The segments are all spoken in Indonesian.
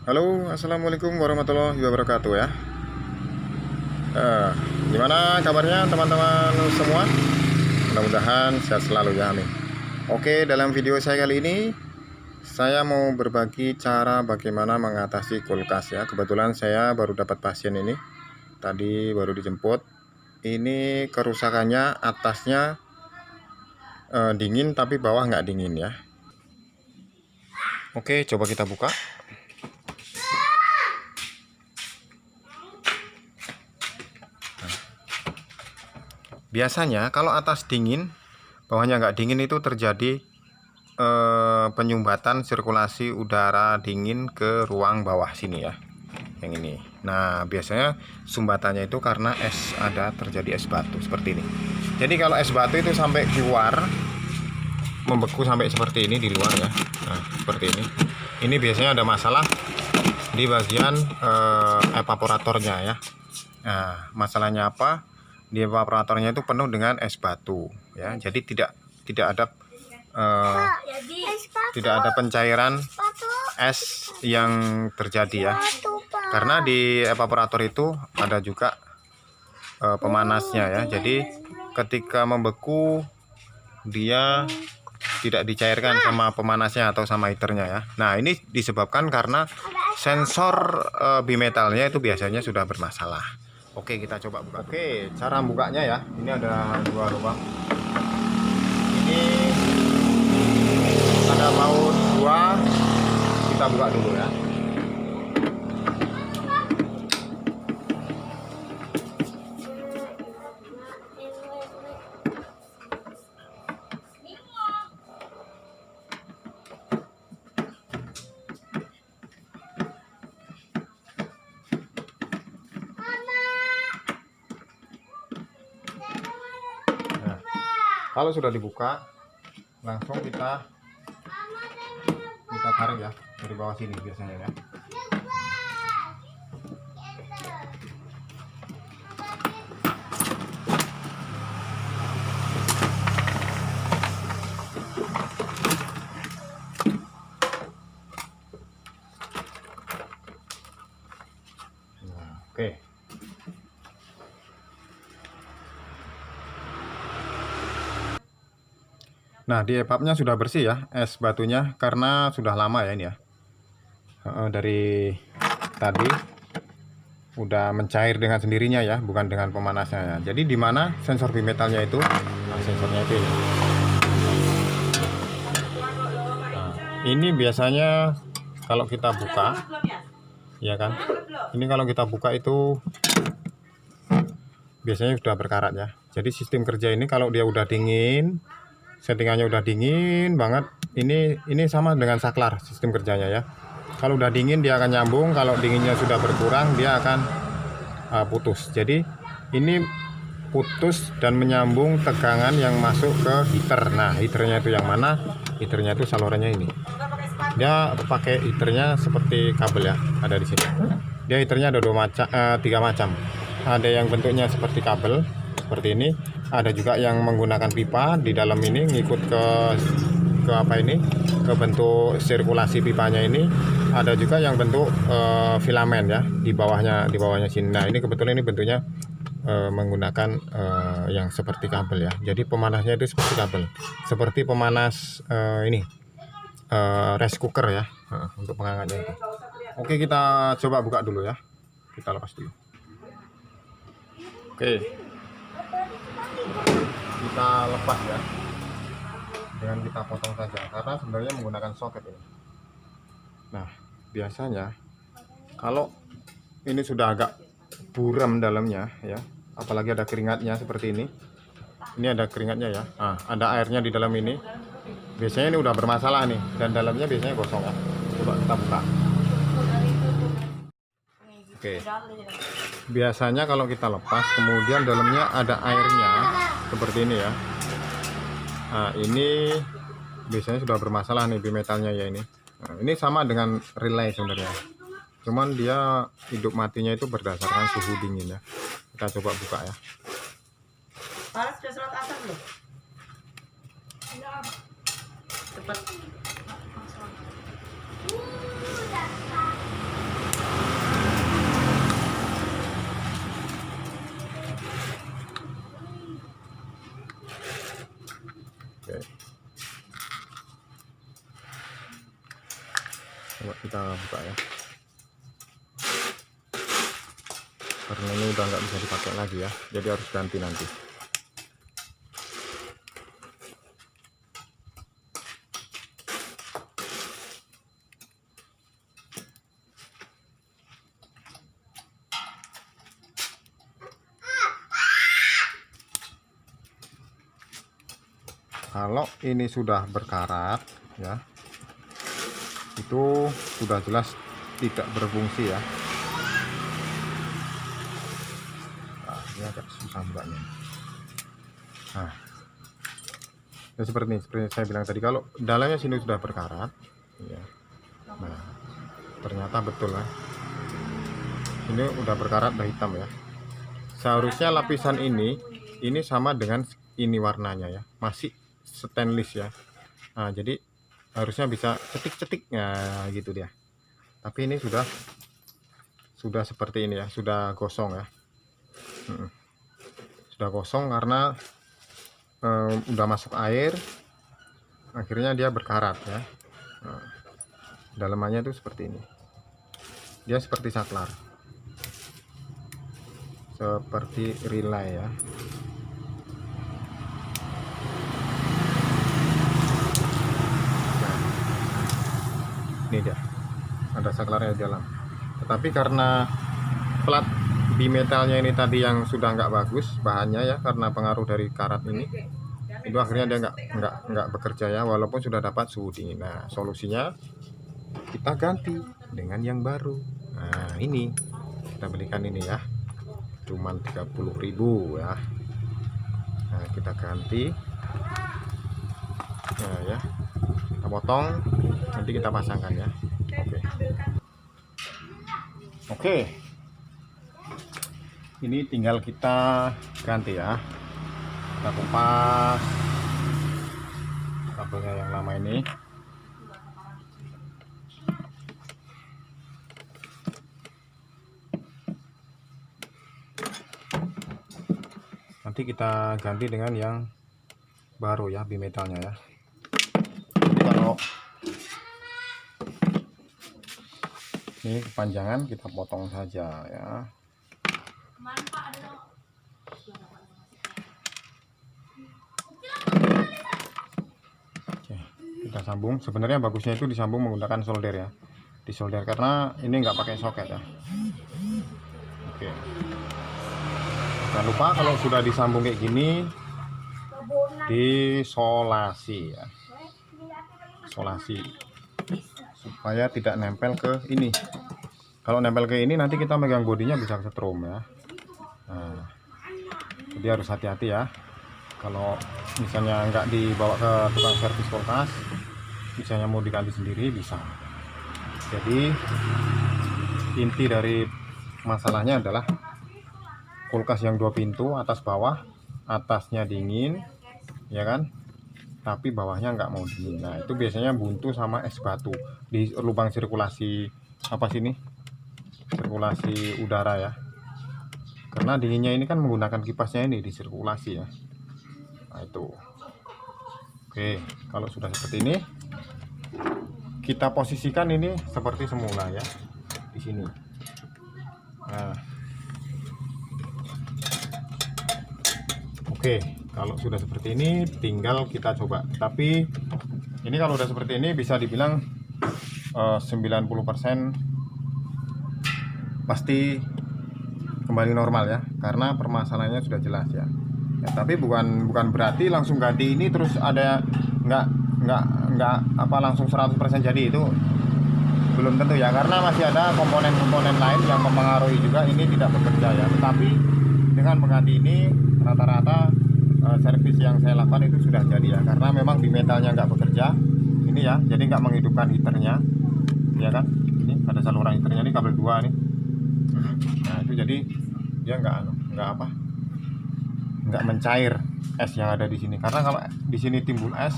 Halo, assalamualaikum warahmatullahi wabarakatuh ya. Gimana kabarnya teman-teman semua? Mudah-mudahan sehat selalu ya, amin. Oke, dalam video saya kali ini saya mau berbagi cara bagaimana mengatasi kulkas ya. Kebetulan saya baru dapat pasien ini, tadi baru dijemput. Ini kerusakannya atasnya dingin tapi bawah nggak dingin ya. Oke, coba kita buka. Biasanya kalau atas dingin, bawahnya nggak dingin itu terjadi penyumbatan sirkulasi udara dingin ke ruang bawah sini ya, yang ini. Nah, biasanya sumbatannya itu karena es, ada terjadi es batu seperti ini. Jadi kalau es batu itu sampai keluar, membeku sampai seperti ini di luar ya. Nah, seperti ini. Ini biasanya ada masalah di bagian evaporatornya ya. Nah, masalahnya apa? Di evaporatornya itu penuh dengan es batu ya, jadi tidak ada pencairan es yang terjadi ya, karena di evaporator itu ada juga pemanasnya ya. Jadi ketika membeku dia tidak dicairkan sama pemanasnya atau sama heaternya ya. Nah, ini disebabkan karena sensor bimetalnya itu biasanya sudah bermasalah. Oke, kita coba buka. Oke, cara bukanya ya. Ini ada dua lubang. Ini ada baut dua. Kita buka dulu ya. Kalau sudah dibuka, langsung kita tarik ya dari bawah sini biasanya ya. Nah, oke. Nah, di evapnya sudah bersih ya es batunya, karena sudah lama ya ini ya. Dari tadi udah mencair dengan sendirinya ya, bukan dengan pemanasnya ya. Jadi di mana sensor bimetalnya itu? Nah, sensornya itu ini. Nah, ini biasanya kalau kita buka, ya kan? Ini kalau kita buka itu biasanya sudah berkarat ya. Jadi sistem kerja ini kalau dia udah dingin, settingannya udah dingin banget, ini sama dengan saklar sistem kerjanya ya. Kalau udah dingin dia akan nyambung, kalau dinginnya sudah berkurang dia akan putus. Jadi ini putus dan menyambung tegangan yang masuk ke heater. Nah, heaternya itu yang mana? Heaternya itu salurannya ini. Dia pakai heaternya seperti kabel ya, ada di sini. Dia heaternya ada tiga macam. Ada yang bentuknya seperti kabel seperti ini, ada juga yang menggunakan pipa di dalam ini, ngikut ke apa ini, ke bentuk sirkulasi pipanya ini. Ada juga yang bentuk filamen ya, di bawahnya sini. Nah, ini kebetulan ini bentuknya menggunakan yang seperti kabel ya. Jadi pemanasnya itu seperti kabel, seperti pemanas ini rice cooker ya, untuk penghangatnya itu. Oke, kita coba buka dulu ya, kita lepas dulu. Oke, kita lepas ya, dengan kita potong saja, karena sebenarnya menggunakan soket ini. Nah, biasanya kalau ini sudah agak buram dalamnya ya, apalagi ada keringatnya seperti ini ada keringatnya ya. Nah, ada airnya di dalam ini, biasanya ini udah bermasalah nih, dan dalamnya biasanya kosong ya. Coba kita buka. Oke, biasanya kalau kita lepas kemudian dalamnya ada airnya seperti ini ya. Nah, ini biasanya sudah bermasalah nih bimetalnya ya ini. Nah, ini sama dengan relay sebenarnya, cuman dia hidup matinya itu berdasarkan suhu dingin ya. Kita coba buka ya. Coba kita buka ya, karena ini udah nggak bisa dipakai lagi ya, jadi harus ganti nanti. Kalau ini sudah berkarat ya, itu sudah jelas tidak berfungsi ya. Nah, ini agak susah bukanya. Nah, ya seperti saya bilang tadi, kalau dalamnya sini sudah berkarat ya. Nah, ternyata betul lah, ini udah berkarat, udah hitam ya. Seharusnya lapisan ini sama dengan ini warnanya ya, masih stainless ya. Nah, jadi harusnya bisa cetik-cetiknya gitu dia. Tapi ini sudah seperti ini ya, sudah gosong ya. Sudah gosong karena udah masuk air, akhirnya dia berkarat ya. Nah, dalamannya itu seperti ini, dia seperti saklar, seperti relay ya. Nah, ini dia, ada saklarnya di dalam. Tetapi karena plat bimetalnya ini tadi yang sudah nggak bagus bahannya ya, karena pengaruh dari karat ini, itu akhirnya dia nggak bekerja ya, walaupun sudah dapat suhu dingin. Nah, solusinya kita ganti dengan yang baru. Nah, ini kita belikan ini ya, cuman 30.000 ya. Nah, kita ganti. Nah ya, kita potong, nanti kita pasangkan ya. Oke, ini tinggal kita ganti ya. Kita kupas kabelnya yang lama ini. Nanti kita ganti dengan yang baru ya, bimetalnya ya. Jadi kalau ini kepanjangan kita potong saja ya. Oke, kita sambung. Sebenarnya bagusnya itu disambung menggunakan solder ya, disolder, karena ini nggak pakai soket ya. Oke, jangan lupa kalau sudah disambung kayak gini, disolasi ya, solasi supaya tidak nempel ke ini. Kalau nempel ke ini nanti kita megang bodinya bisa setrum ya. Nah, jadi harus hati-hati ya. Kalau misalnya nggak dibawa ke tukang servis kulkas, misalnya mau diganti sendiri bisa. Jadi inti dari masalahnya adalah kulkas yang 2 pintu, atas bawah, atasnya dingin ya kan, tapi bawahnya nggak mau dingin. Nah, itu biasanya buntu sama es batu di lubang sirkulasi apa sini, sirkulasi udara ya, karena dinginnya ini kan menggunakan kipasnya ini di sirkulasi ya. Nah itu. Oke, kalau sudah seperti ini, kita posisikan ini seperti semula ya, di sini. Nah, oke, kalau sudah seperti ini tinggal kita coba. Tapi ini kalau udah seperti ini bisa dibilang 90% pasti kembali normal ya, karena permasalahannya sudah jelas ya. Ya, tapi bukan berarti langsung ganti ini terus ada nggak apa langsung 100% jadi, itu belum tentu ya, karena masih ada komponen-komponen lain yang mempengaruhi juga ini tidak bekerja ya. Tetapi dengan mengganti ini rata-rata servis yang saya lakukan itu sudah jadi ya, karena memang bimetalnya nggak bekerja ini ya, jadi nggak menghidupkan heaternya ya kan. Ini ada saluran heaternya, ini kabel 2 nih. Nah itu jadi dia nggak mencair es yang ada di sini, karena kalau di sini timbul es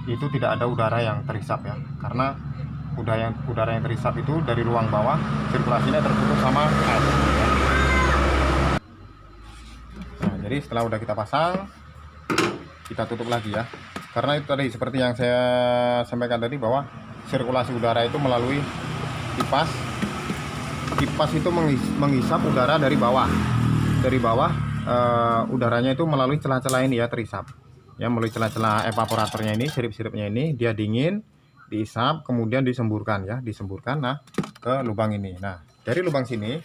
itu tidak ada udara yang terisap ya, karena udara yang terisap itu dari ruang bawah, sirkulasinya tertutup sama es. Nah, jadi setelah udah kita pasang, kita tutup lagi ya, karena itu tadi seperti yang saya sampaikan tadi, bahwa sirkulasi udara itu melalui kipas. Kipas itu menghisap udara dari bawah. Dari bawah udaranya itu melalui celah-celah ini ya, terisap. Ya, melalui celah-celah evaporatornya ini, sirip-siripnya ini, dia dingin, diisap, kemudian disemburkan ya, disemburkan nah ke lubang ini. Nah, dari lubang sini,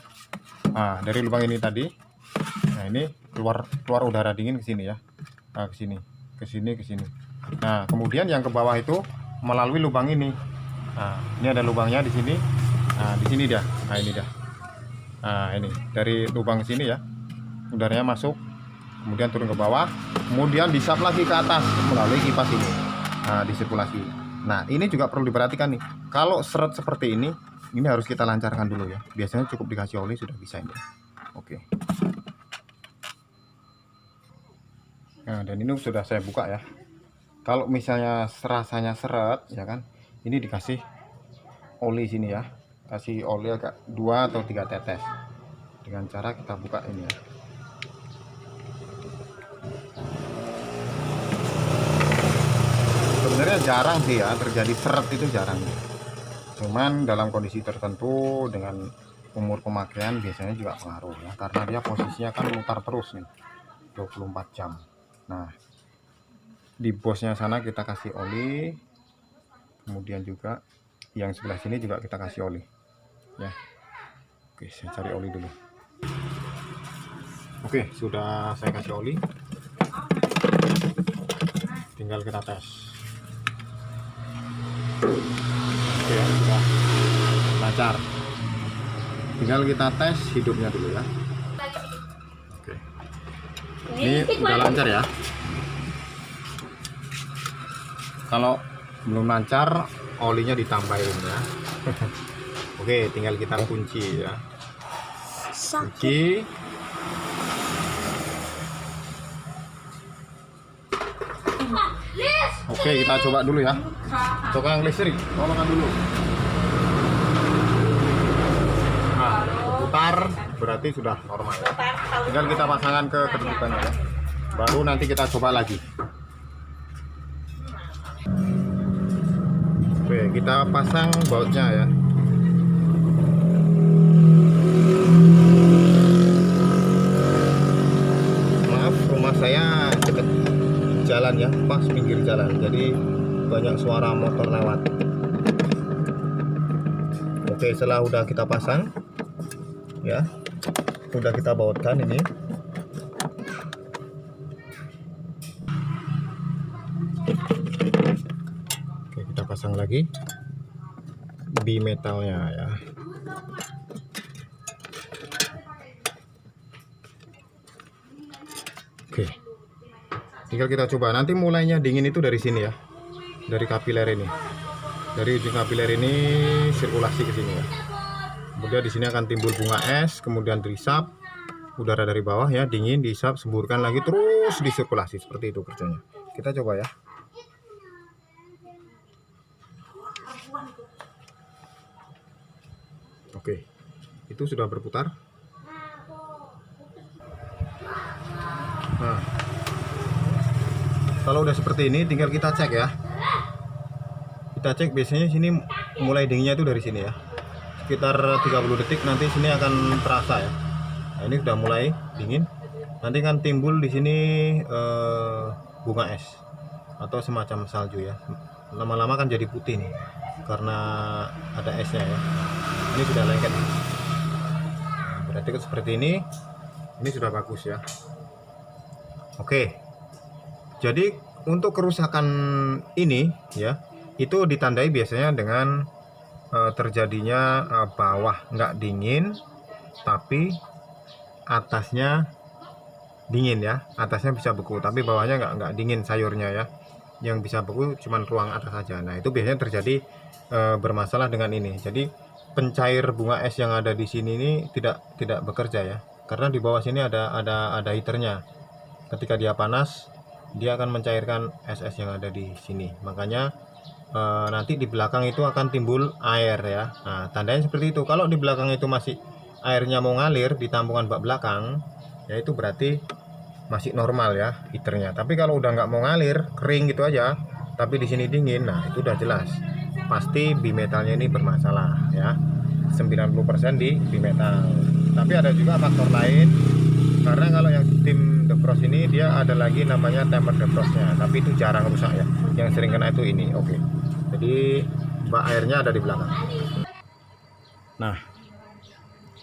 dari lubang ini tadi, nah ini keluar udara dingin ke sini ya. Nah, ke sini, ke sini, ke sini. Nah, kemudian yang ke bawah itu melalui lubang ini. Nah, ini ada lubangnya di sini. Nah, di sini dia. Nah, ini dah. Nah, ini dari lubang sini ya. Udaranya masuk, kemudian turun ke bawah, kemudian disap lagi ke atas melalui kipas ini. Nah, disirkulasi. Nah, ini juga perlu diperhatikan nih. Kalau seret seperti ini harus kita lancarkan dulu ya. Biasanya cukup dikasih oli sudah bisa ini. Oke. Nah, dan ini sudah saya buka ya. Kalau misalnya rasanya seret ya kan, ini dikasih oli sini ya. Kasih oli agak 2 atau 3 tetes. Dengan cara kita buka ini ya. Sebenarnya jarang sih ya terjadi seret, itu jarang. Cuman dalam kondisi tertentu dengan umur pemakaian biasanya juga pengaruh ya, karena dia posisinya kan mutar terus nih 24 jam. Nah, di bosnya sana kita kasih oli, kemudian juga yang sebelah sini juga kita kasih oli ya. Oke, saya cari oli dulu. Oke, sudah saya kasih oli, tinggal kita tes. Oke, sudah lancar, tinggal kita tes hidupnya dulu ya. Oke, ini udah lancar ya. Kalau belum lancar, olinya ditambahin ya. Oke, tinggal kita kunci ya. Kunci. Oke, kita coba dulu ya. Coba yang listrik, tolongan dulu. Nah, putar berarti sudah normal ya. Tinggal kita pasangkan ke kedudukannya ya. Baru nanti kita coba lagi. Oke, kita pasang bautnya ya. Maaf, rumah saya dekat jalan ya, pas pinggir jalan, jadi banyak suara motor lewat. Oke, setelah udah kita pasang ya, udah kita bautkan ini. Oke, kita pasang lagi bimetalnya ya. Oke, tinggal kita coba. Nanti mulainya dingin itu dari sini ya, dari kapiler ini, dari ujung kapiler ini sirkulasi ke sini ya. Kemudian di sini akan timbul bunga es, kemudian dihisap udara dari bawah ya, dingin, dihisap, semburkan lagi, terus disirkulasi. Seperti itu kerjanya. Kita coba ya. Oke, itu sudah berputar. Nah, kalau udah seperti ini tinggal kita cek ya. Kita cek, biasanya sini mulai dinginnya itu dari sini ya. Sekitar 30 detik nanti sini akan terasa ya. Nah, ini sudah mulai dingin. Nanti kan timbul di sini bunga es atau semacam salju ya. Lama-lama kan jadi putih nih karena ada esnya ya. Ini sudah lengket. Nah, berarti seperti ini sudah bagus ya. Oke. Jadi untuk kerusakan ini ya, itu ditandai biasanya dengan terjadinya bawah nggak dingin tapi atasnya dingin ya. Atasnya bisa beku tapi bawahnya nggak dingin sayurnya ya. Yang bisa beku cuman ruang atas saja. Nah, itu biasanya terjadi bermasalah dengan ini. Jadi pencair bunga es yang ada di sini ini tidak bekerja ya. Karena di bawah sini ada heaternya. Ketika dia panas, dia akan mencairkan es-es yang ada di sini. Makanya nanti di belakang itu akan timbul air ya. Nah, tandanya seperti itu. Kalau di belakang itu masih airnya mau ngalir di tampungan bak belakang, ya itu berarti masih normal ya heaternya. Tapi kalau udah nggak mau ngalir, kering gitu aja, tapi di sini dingin, nah itu udah jelas pasti bimetalnya ini bermasalah ya. 90% di bimetal. Tapi ada juga faktor lain, karena kalau yang sistem defrost ini dia ada lagi namanya temper defrostnya, tapi itu jarang rusak ya. Yang sering kena itu ini. Oke. Jadi bak airnya ada di belakang. Nah,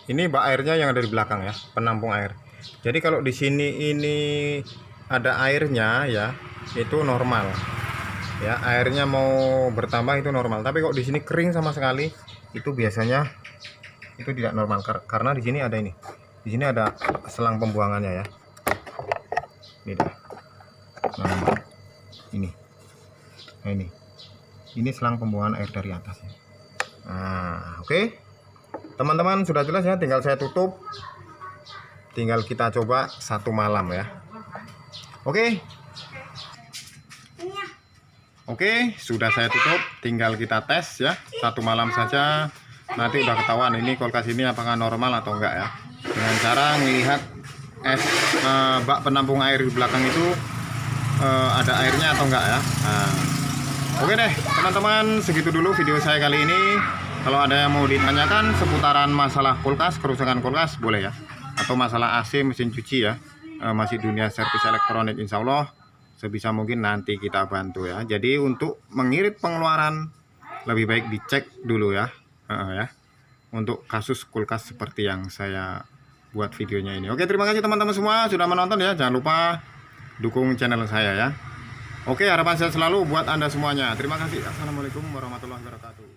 ini bak airnya yang ada di belakang ya, penampung air. Jadi kalau di sini ini ada airnya ya, itu normal. Ya, airnya mau bertambah itu normal. Tapi kok di sini kering sama sekali, itu biasanya itu tidak normal karena di sini ada ini. Di sini ada selang pembuangannya ya. Ini dah. Nah, ini. Nah, ini. Ini selang pembuangan air dari atas ya. Nah, oke. Teman-teman sudah jelas ya, tinggal saya tutup. Tinggal kita coba 1 malam ya. Oke. Oke, sudah saya tutup, tinggal kita tes ya, 1 malam saja. Nanti udah ketahuan ini kulkas ini apakah normal atau enggak ya. Dengan cara melihat bak penampung air di belakang itu ada airnya atau enggak ya. Nah, oke deh teman-teman, segitu dulu video saya kali ini. Kalau ada yang mau ditanyakan seputaran masalah kulkas, kerusakan kulkas, boleh ya. Atau masalah AC, mesin cuci ya, masih dunia servis elektronik, insya Allah sebisa mungkin nanti kita bantu ya. Jadi untuk mengirit pengeluaran lebih baik dicek dulu ya, ya. Untuk kasus kulkas seperti yang saya buat videonya ini. Oke, terima kasih teman-teman semua sudah menonton ya. Jangan lupa dukung channel saya ya. Oke, harapan saya selalu buat Anda semuanya. Terima kasih. Assalamualaikum warahmatullahi wabarakatuh.